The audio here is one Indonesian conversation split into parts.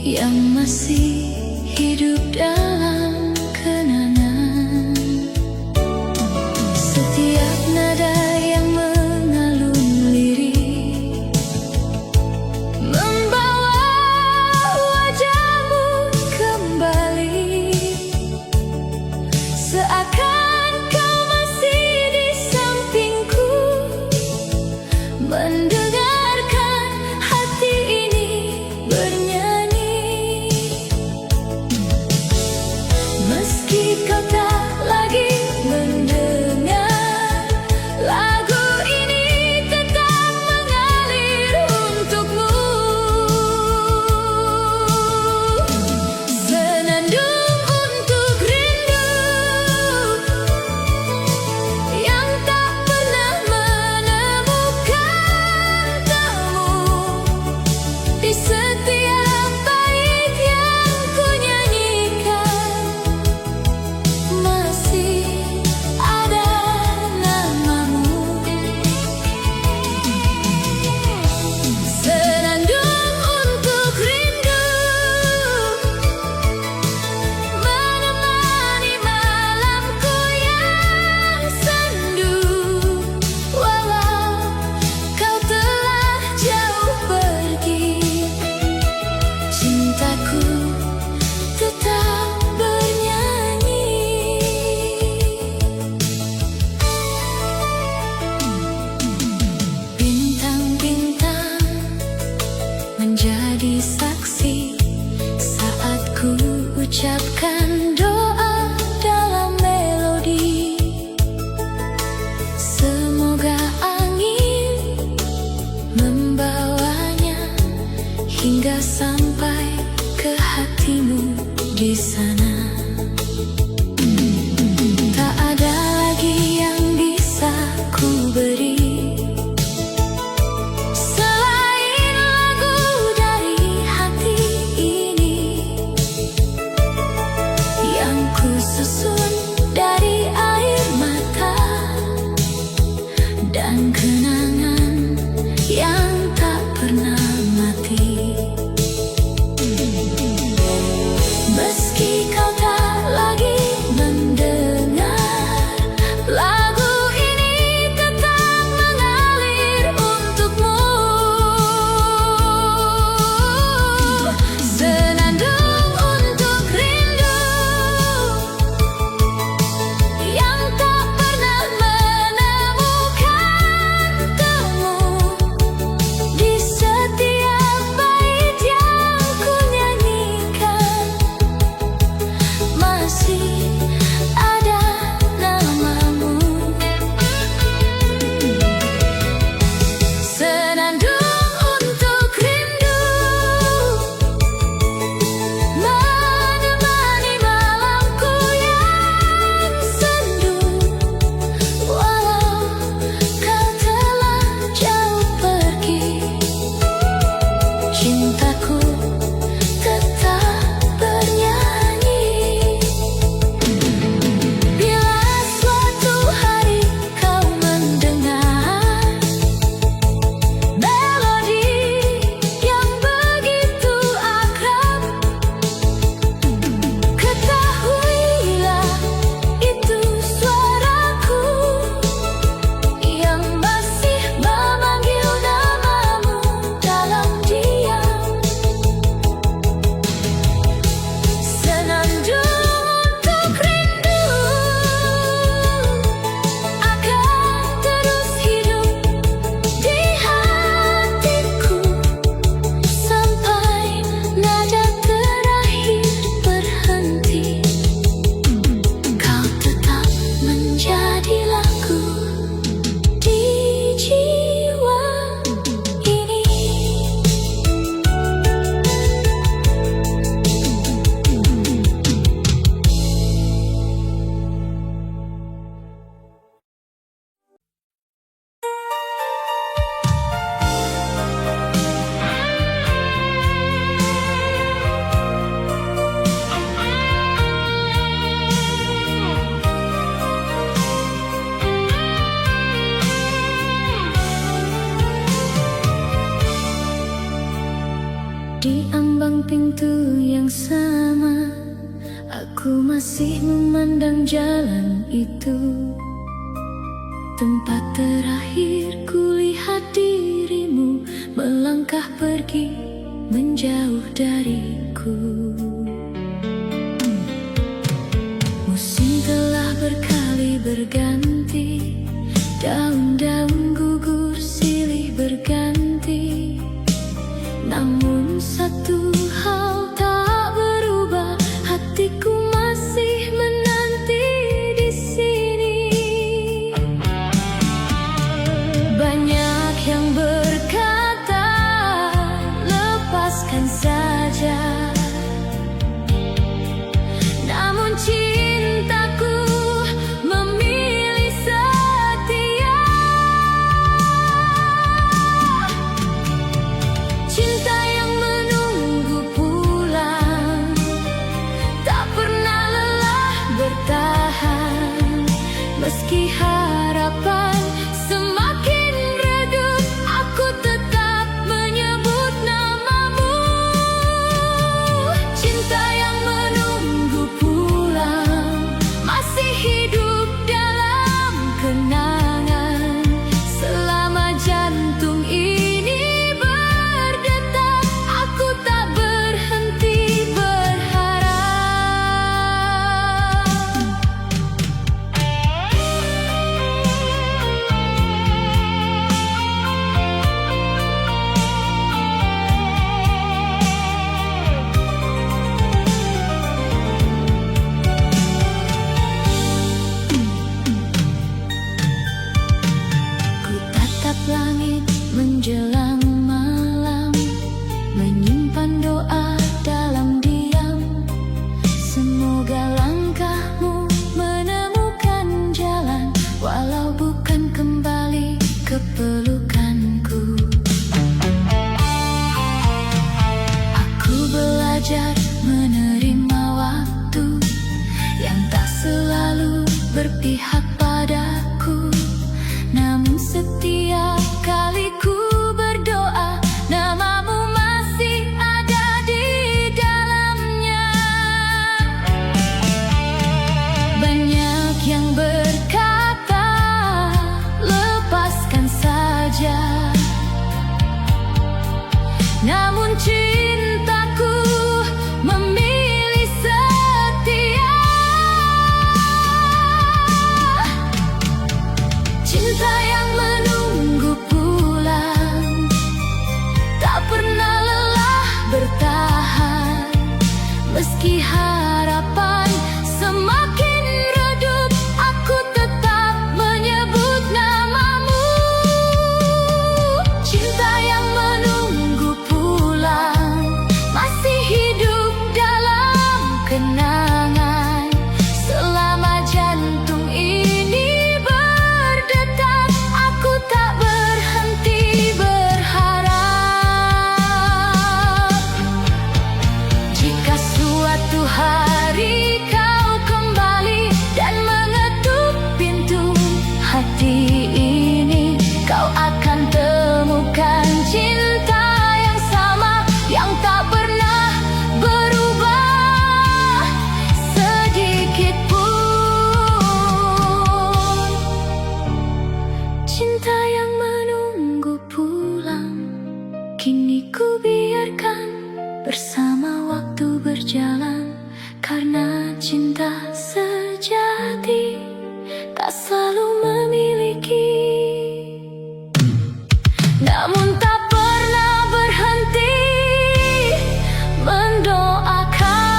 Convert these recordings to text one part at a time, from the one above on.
yang masih hidup dalam kenangan. Setiap nada yang mengalun lirik membawa wajahmu kembali, seakan kau masih di sampingku, mendengarkan hati ini bernyanyi. Meski kau tak lagi mendengar, lagu ini tetap mengalir untukmu. Senandung untuk rindu yang tak pernah menemukan temu, di setiap bait yang ku nyanyikan masih ada namamu. Senandung untuk rindu menemani malamku yang sendu, walau kau telah jauh pergi, cintaku tetap bernyanyi. Bintang-bintang menjadi saksi saat ku ucapkan doa dalam melodi. Semoga angin membawanya hingga sampai ke hatimu di sana. Tak ada lagi yang bisa ku beri selain lagu dari hati ini, yang ku susun dari air mata dan kenangan yang tak pernah mati. Meski kau gelombang pintu yang sama, aku masih memandang jalan itu. Tempat terakhir kulihat dirimu melangkah pergi menjauh dariku. Musim telah berkali berganti, daun-daun gugur silih berganti. Namun satu hal tak berubah, hatiku masih menanti di sini. Banyak yang berkata, lepaskan saja. Namun cintaku memilih setia. Cinta yang menunggu pulang, tak pernah lelah bertahan. Meski harapan semakin redup, aku tetap menyebut namamu. Cinta yang menunggu pulang masih hidup dalam kenangan. Selama jantung ini berdetak, aku tak berhenti berharap. Ku tatap langit menjelang malam, menyimpan doa dalam diam. Semoga langkahmu menemukan jalan, walau bukan kembali ke pelukanku. Aku belajar menerima waktu yang tak selalu berpihak padaku. Namun setiap kali ku berdoa, namamu masih ada di dalamnya. Banyak yang berkata, lepaskan saja. Namun cintaku memilih setia. Cinta yang menunggu pulang, tak pernah lelah bertahan. Meski harapan semakin redup, aku tetap menyebut namamu. Cinta yang menunggu pulang masih hidup dalam kenangan. Selama jantung ini berdetak, aku tak berhenti berharap. Jika suatu hari kau kembali dan mengetuk pintu hati ini, kau akan temukan cinta yang sama, yang tak pernah berubah sedikit pun. Cinta yang menunggu pulang, kini ku biarkan bersama waktu berjalan. Karena cinta sejati tak selalu memiliki, namun tak pernah berhenti mendoakan.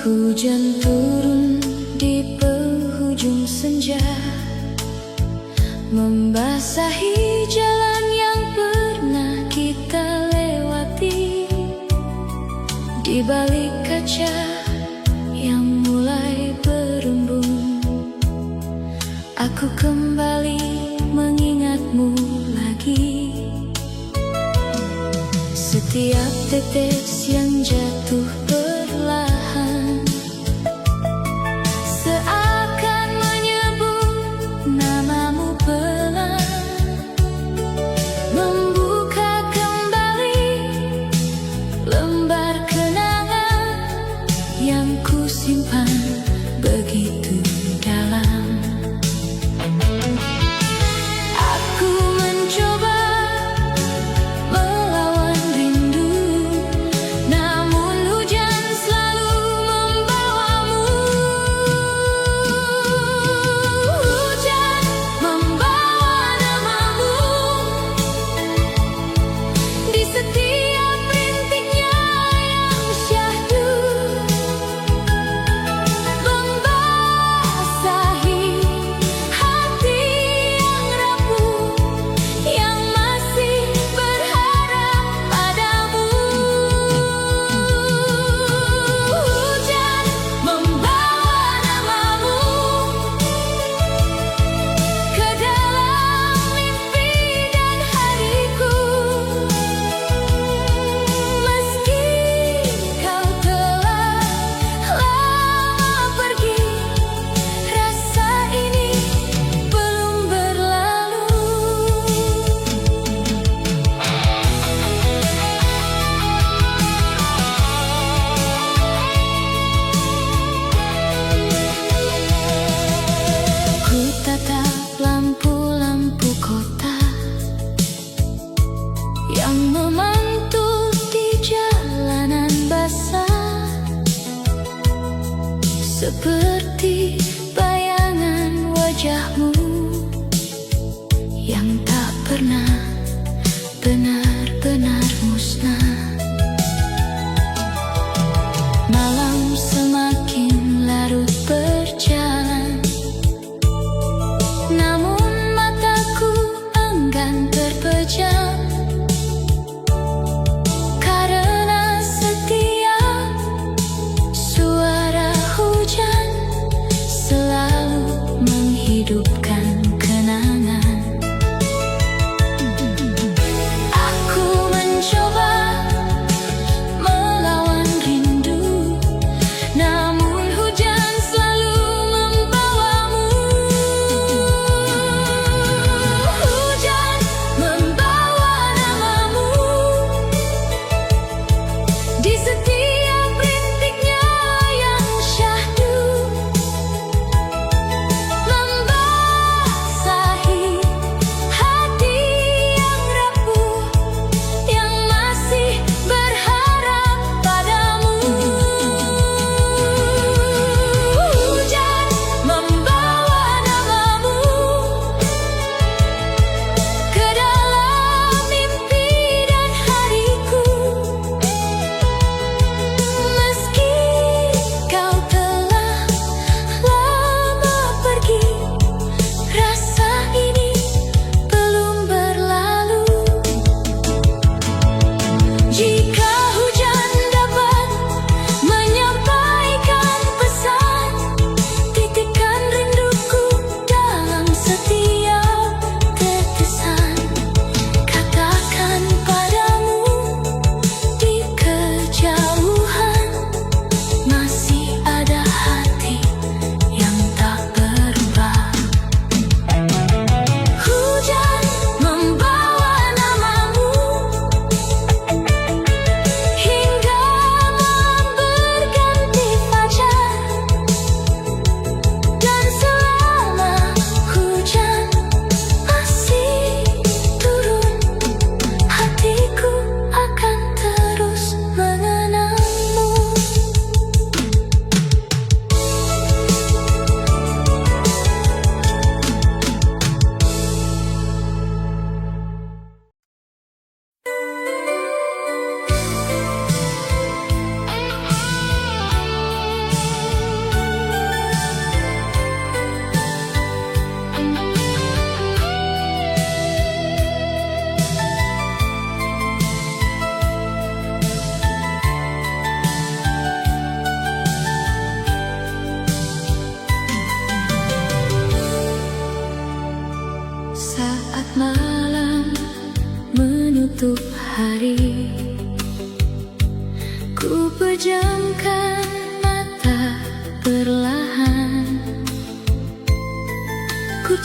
Hujan turun di penghujung senja, membasahi jalan yang pernah kita lewati. Di balik kaca yang mulai berembun, aku kembali mengingatmu lagi. Setiap tetes yang jatuh perlahan seakan menyebut namamu pelan, membuka kembali lembar kenangan yang kusimpan begitu dalam. Aku mencoba melawan rindu, namun hujan selalu membawamu. Hujan membawa namamu di setiap rintiknya yang syahdu, membasahi hati yang rapuh yang masih berharap padamu. Hujan membawa namamu ke dalam mimpi dan hariku. Meski kau telah lama pergi, rasa ini belum berlalu. Ku tatap lampu-lampu kota yang memantul di jalanan basah, seperti bayangan wajahmu yang tak pernah benar-benar musnah. Malam semakin larut berjalan, namun mataku enggan terpejam, karena setiap suara hujan selalu menghidupkan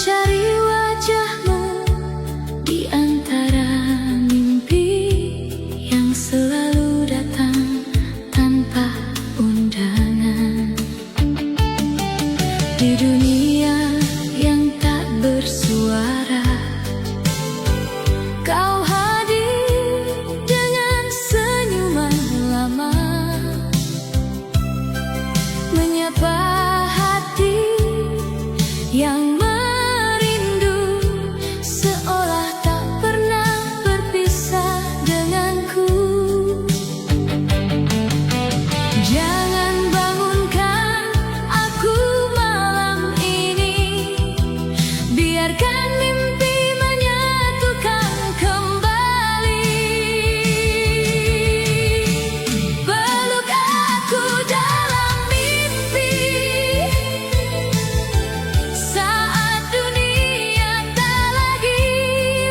mencari wajahmu di antara mimpi yang selalu datang tanpa undangan. Di dunia yang tak bersuara, kau hadir dengan senyuman lama, menyapa hati yang merindu, seolah tak pernah berpisah denganku. Jangan bangunkan aku malam ini, biarkan mimpi menyatukan kembali. Peluk aku dalam mimpi saat dunia tak lagi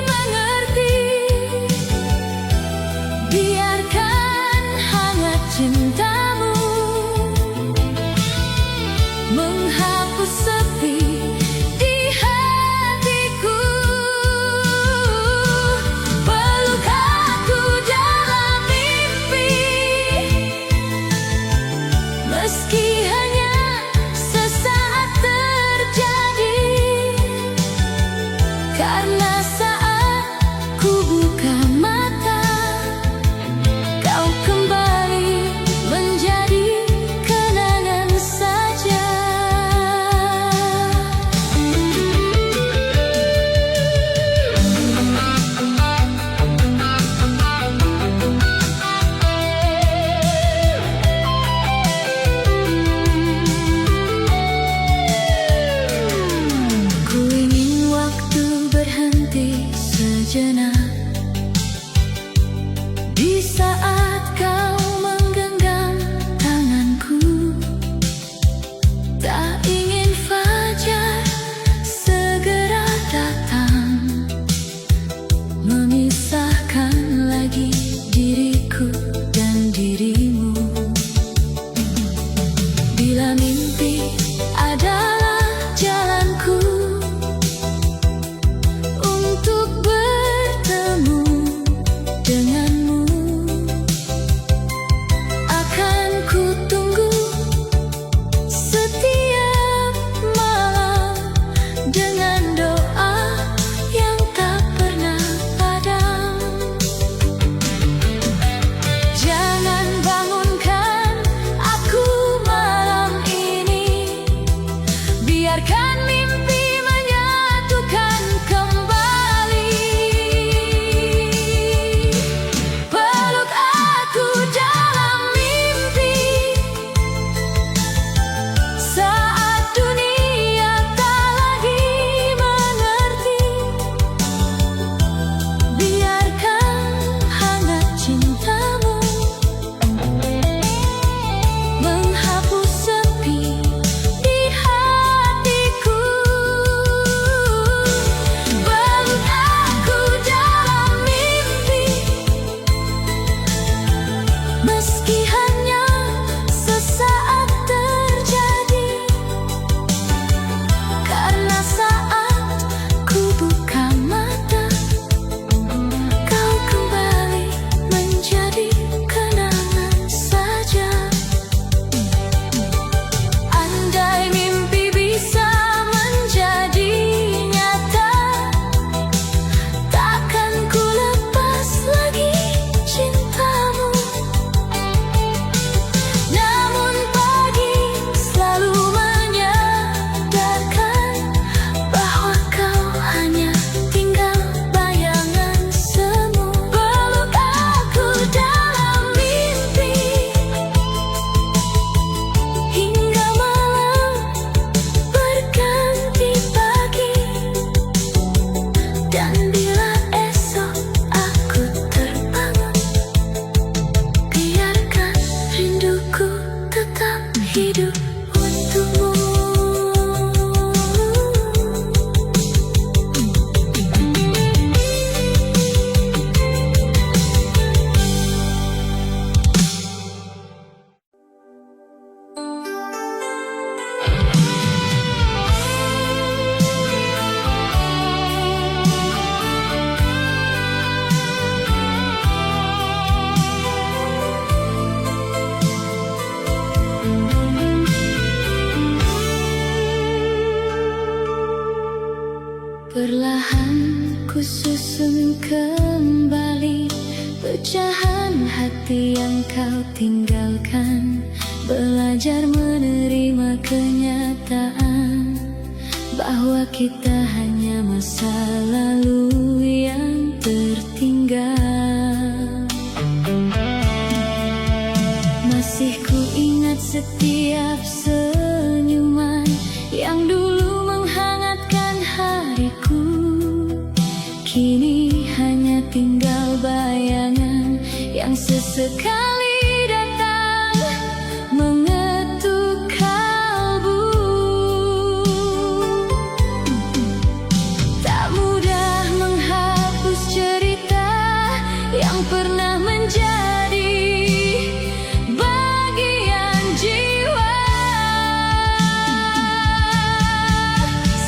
mengerti. Biarkan hangat cintamu menghapus sepi di hatiku. Peluk aku dalam mimpi, meski hanya sesaat terjadi, karena saat ku buka mata, kau kembali menjadi kenangan saja. Ku ingin waktu berhenti sejenak di saat kau menggenggam tanganku. Tak ingin fajar segera datang, memisahkan lagi diriku dan dirimu. Bila mimpi adalah jalanku untuk bertemu denganmu, akan ku tunggu setiap malam dengan doa yang tak pernah padam. Jangan bangunkan aku malam ini, Perlahan ku susun kembali pecahan hati yang kau tinggalkan. Belajar menerima kenyataan bahwa kita hanya masa lalu yang tertinggal. Masih ku ingat setiap senyuman yang dulu menghangatkan hariku. Kini hanya tinggal bayangan yang sesekali datang mengetuk kalbu. Tak mudah menghapus cerita yang pernah menjadi bagian jiwa.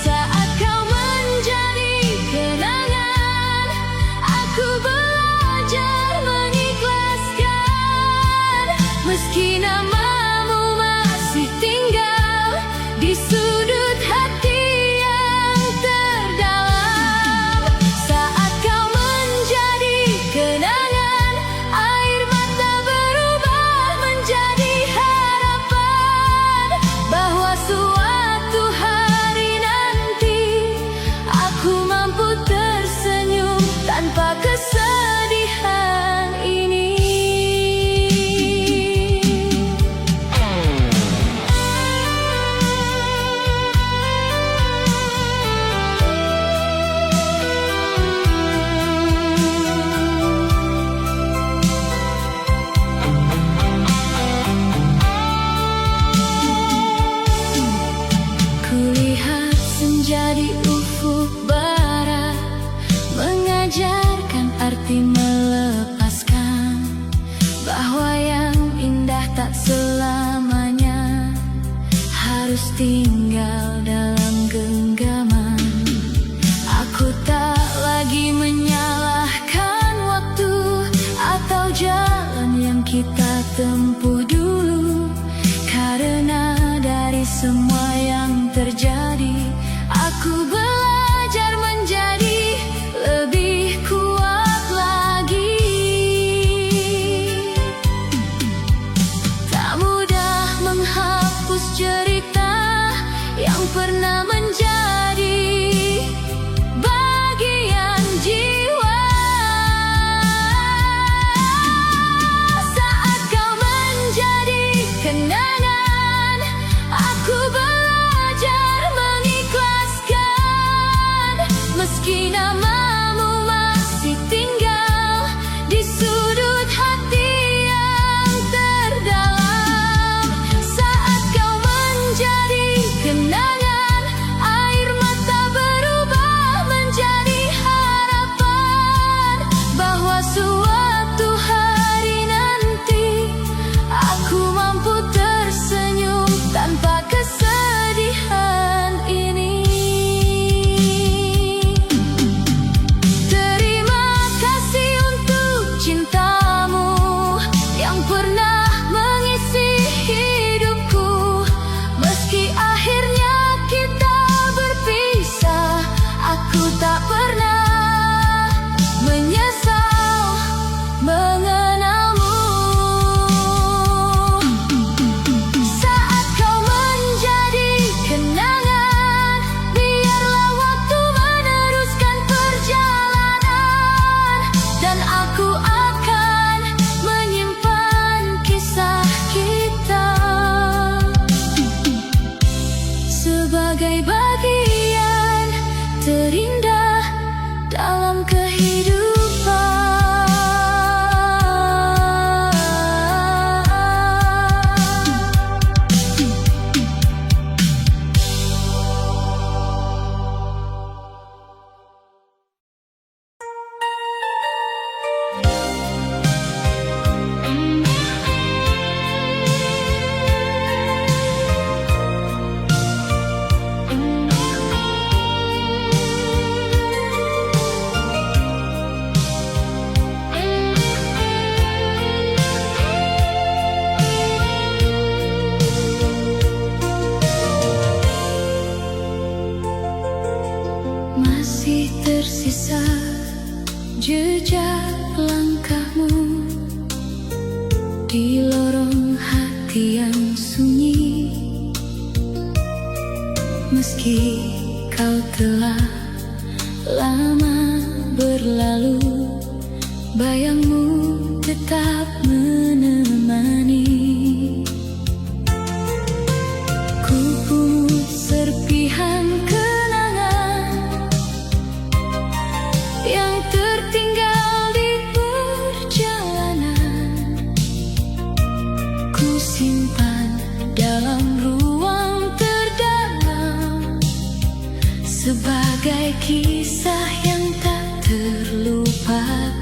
Saat kau menjadi kenangan, aku belajar mengikhlaskan. Meski namamu masih tinggal di sudut hati yang terdalam. Saat kau menjadi kenangan, air mata berubah menjadi harapan bahwa suatu hari nanti aku mampu tersenyum tanpa kesedihan ini. Kulihat senja di ufuk barat mengajarkan arti melepaskan, bahwa yang indah tak selamanya harus tinggal dalam genggaman. Aku tak lagi menyalahkan waktu atau jalan yang kita tempuh dulu, karena dari semua yang terjadi aku belajar menjadi lebih kuat lagi. Tak mudah menghapus cerita yang pernah menjadi bagian jiwa. Saat kau menjadi kenangan, aku belajar mengikhlaskan. Meski namamu masih tinggal di sudut hati yang terdalam. Saat kau menjadi kenangan, Meski kau telah lama berlalu, bayangmu tetap menemani. Ku pungut serpihan kenangan yang tertinggal di perjalanan. Ku simpan dalam ruang terdalam sebagai kisah yang tak terlupakan.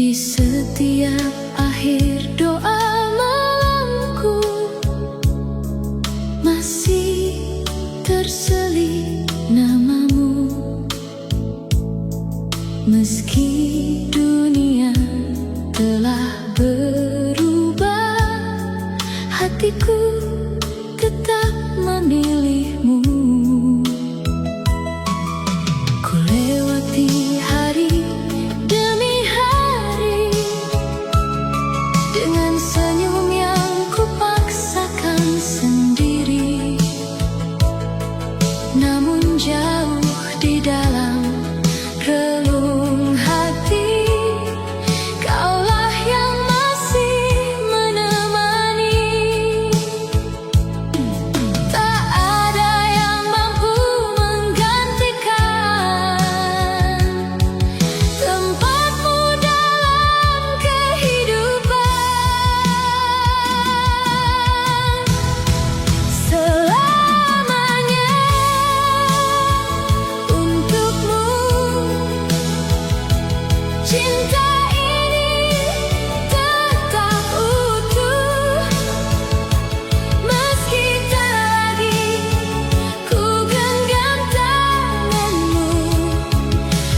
Di setiap akhir doa malamku masih terselip namamu. Meski dunia telah berubah, hatiku tetap memilihmu. Ku lewati hari demi hari dengan senyum yang kupaksakan sendiri, namun jauh di dalam relung hati, kaulah yang masih menemani. Tak ada yang mampu menggantikan tempatmu dalam kehidupan. Selamanya untukmu cinta ini tetap utuh. Meski tak lagi ku genggam tanganmu,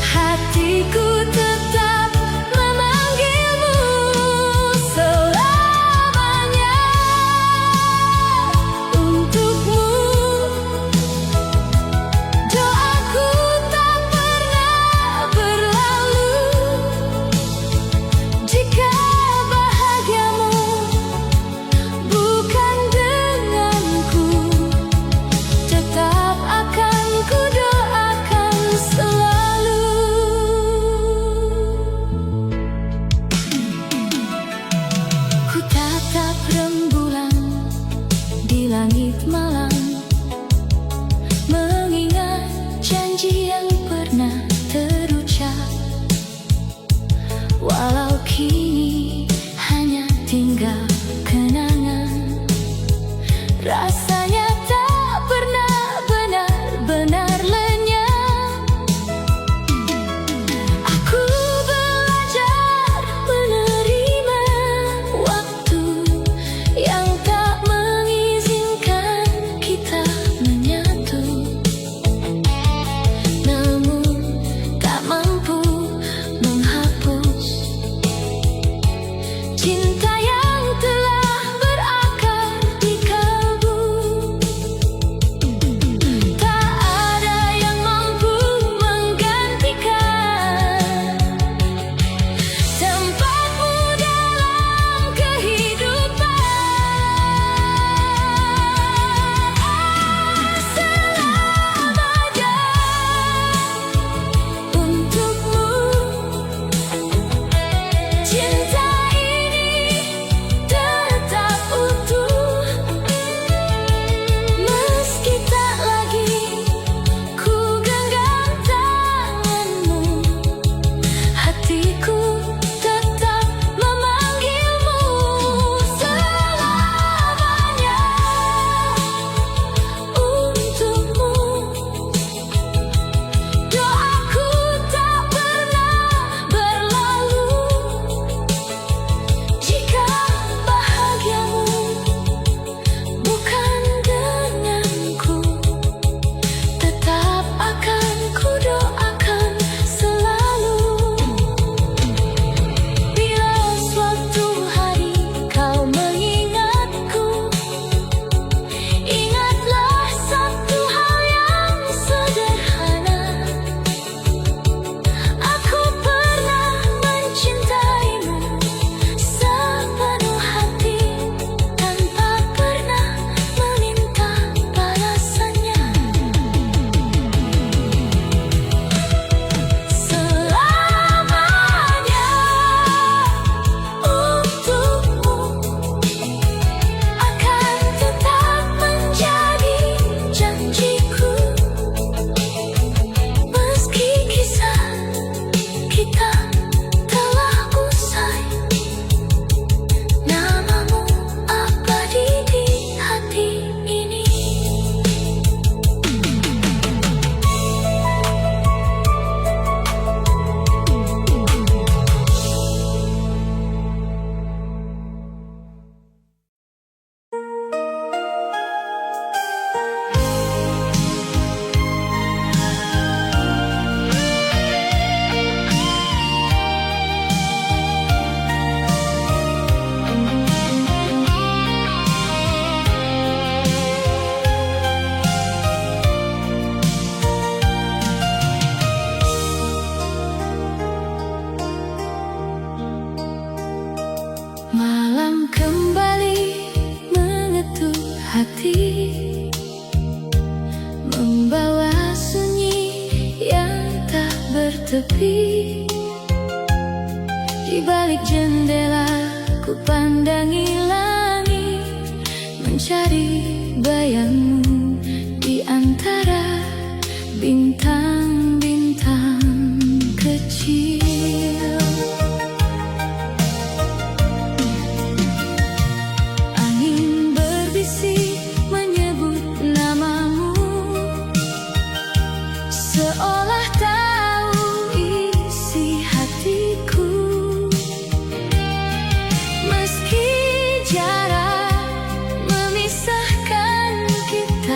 hatiku tetap memanggilmu. Selamanya untukmu, doaku tak pernah berlalu. Jika bahagiamu bukan denganku, tetap akan ku doakan selalu. Ku tatap rembulan di langit malam, mengingat janji yang pernah terucap. Walau kini hanya tinggal kenangan, rasanya tak pernah benar-benar lenyap. Aku belajar menerima waktu yang tak mengizinkan kita menyatu, namun tak mampu menghapus hati, membawa sunyi yang tak bertepi. Di balik jendela ku pandangi langit, mencari bayangmu di antara bintang-bintang kecil. Angin berbisik menyebut namamu, seolah tahu isi hatiku. Meski jarak memisahkan kita,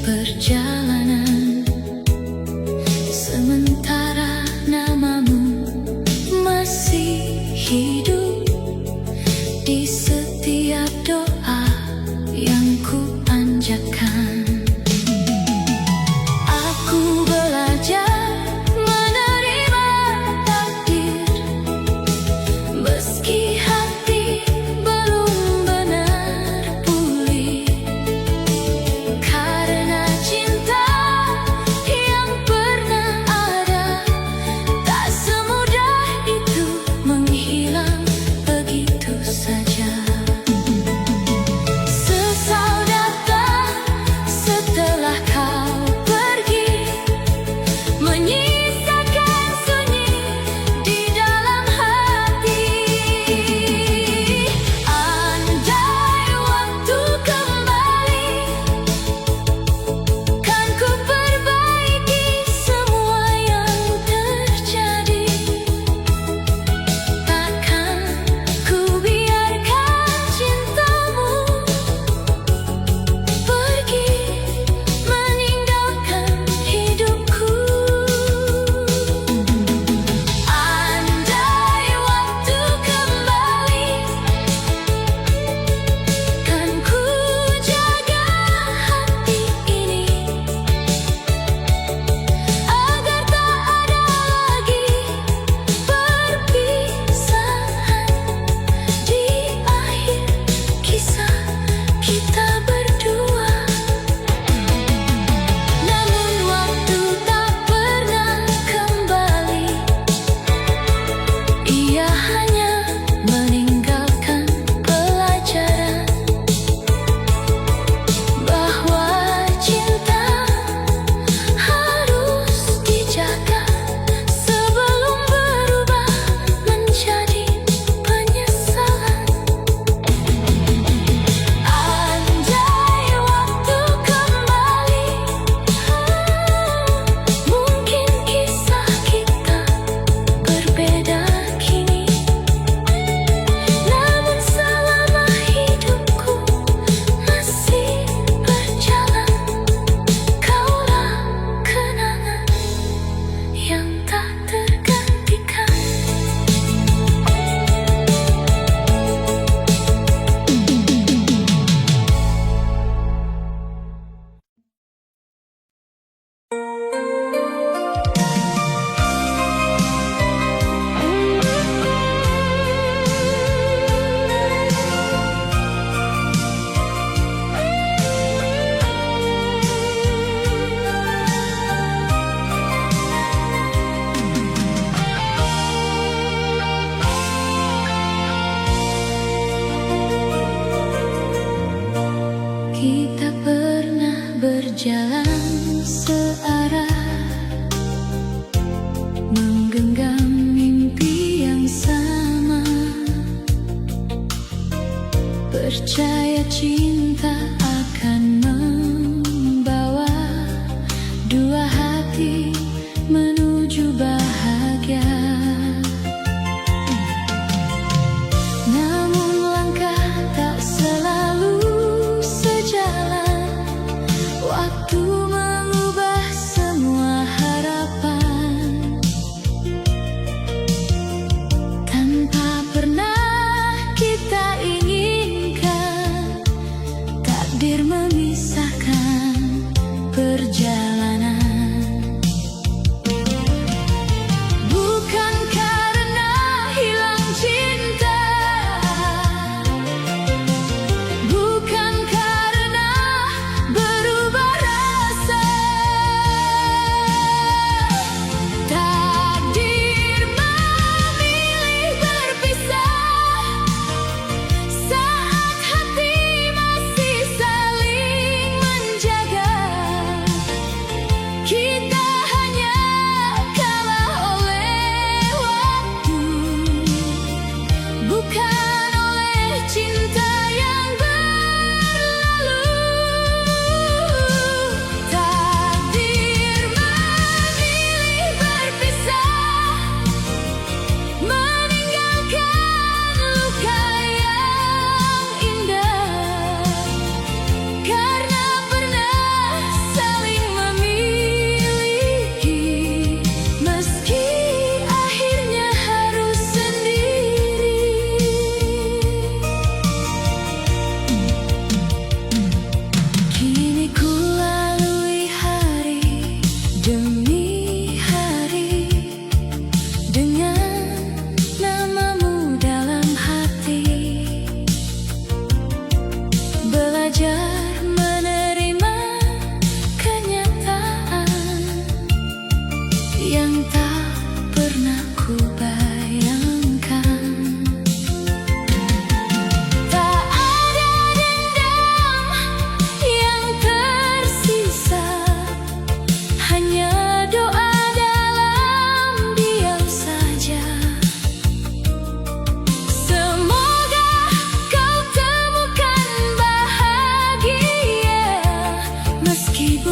perjalanan, sementara namamu masih hidup di setiap doa yang ku panjatkan. Aku belajar menerima takdir, meski hati belum benar pulih, karena cinta yang pernah ada tak semudah itu menghilang begitu saja. Sesal datang setelah kau pergi, menyisakan sunyi di dalam hati. Andai waktu kembali, kan ku perbaiki semua yang terjadi. Takkan ku biarkan cintamu pergi meninggalkan hidupku. Andai waktu kembali, kan ku jaga hati ini agar tak ada lagi perpisahan di akhir kisah kita berdua. Namun waktu tak pernah kembali, ia hanya meninggalkan pelajaran bahwa cinta harus dijaga sebelum berubah menjadi penyesalan. Andai waktu kembali, mungkin kisah kita berbeda kini. Namun selama hidupku masih berjalan, kaulah kenangan yang tak tergantikan. Kita pernah berjalan searah, menggenggam mimpi yang sama, percaya cinta akan membawa dua hati menuju bahagia. Namun langkah tak selalu sejalan, waktu mengubah semua harapan. Tanpa pernah kita inginkan, tak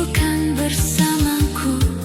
bukan bersamaku.